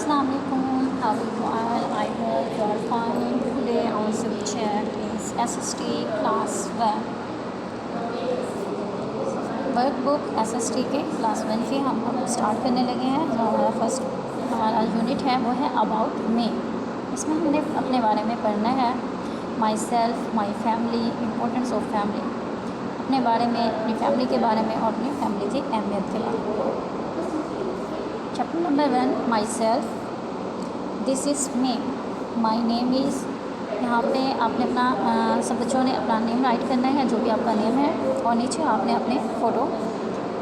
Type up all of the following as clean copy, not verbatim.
Assalamualaikum, how are you all? I hope you are fine. Today our subject is SST Class 1 workbook. SST के class 1 की हम start करने लगे हैं। जो हमारा फर्स्ट हमारा यूनिट है वो है अबाउट मी। इसमें हमने अपने बारे में पढ़ना है, my self, my family, importance of family, अपने बारे में, अपनी फैमिली के बारे में और अपनी फैमिली की अहमियत के बारे में। Chapter number 1, my self. This is me, my name is. यहाँ पे आपने अपना सब बच्चों ने अपना नेम राइट करना है, जो भी आपका नेम है, और नीचे आपने अपने फ़ोटो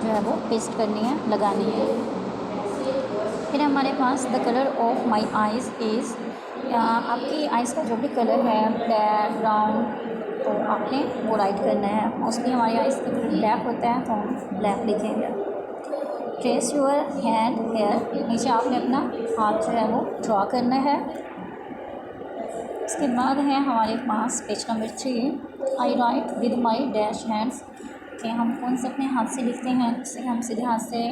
जो है वो पेस्ट करनी है, लगानी है। फिर हमारे पास the colour of my eyes is. आपकी आइज़ का जो भी कलर है, ब्लैक, ब्राउन, तो आपने वो राइट करना है। मोस्टली हमारी आइज़ का कलर ब्लैक होता है, तो हम ब्लैक लिखेंगे। ट्रेस योर हैंड हेयर, नीचे आपने अपना हाथ जो है वो ड्रॉ करना है। इसके बाद है हमारे पास page number 3, I write with my dash hands, कि हम कौन से अपने हाथ से लिखते हैं। जैसे हम सीधे हाथ से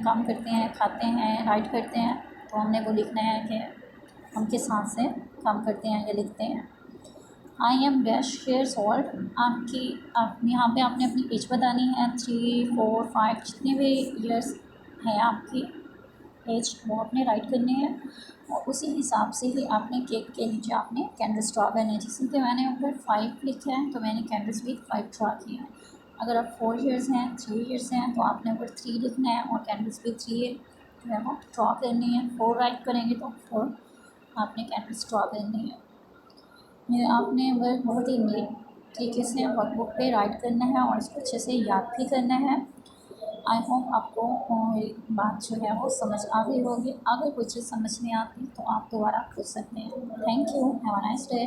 काम करते हैं, खाते हैं, राइट करते हैं, तो हमने वो लिखना है कि हम किस हाथ से काम करते हैं या लिखते हैं। I am dash years old, आप यहाँ पे आपने अपनी एज बतानी है, 3, 4, 5 जितने भी ईयर्स है आपकी एज, वो आपने राइट करनी है। और उसी हिसाब से ही आपने केक के नीचे आपने कैंडल्स ड्रॉ करने हैं। जैसे कि मैंने ऊपर 5 लिखा है, तो मैंने कैंडल्स भी 5 ड्रॉ किए हैं। अगर आप 4 ईयर्स हैं, 3 ईयर्स हैं, तो आपने ऊपर 3 लिखना है और कैंडल्स भी 3 जो है वो ड्रॉ करनी है। 4 राइट करेंगे तो 4 आपने कैंडल्स ड्रॉ करनी है। आपने वर्क बहुत ही नीट तरीके से वर्कबुक पे राइट करना है और इसको अच्छे से याद भी करना है। आई होप आपको बात जो है वो समझ आ गई होगी। अगर कोई चीज़ समझ नहीं आती तो आप दोबारा पूछ सकते हैं। Thank you, have a nice day.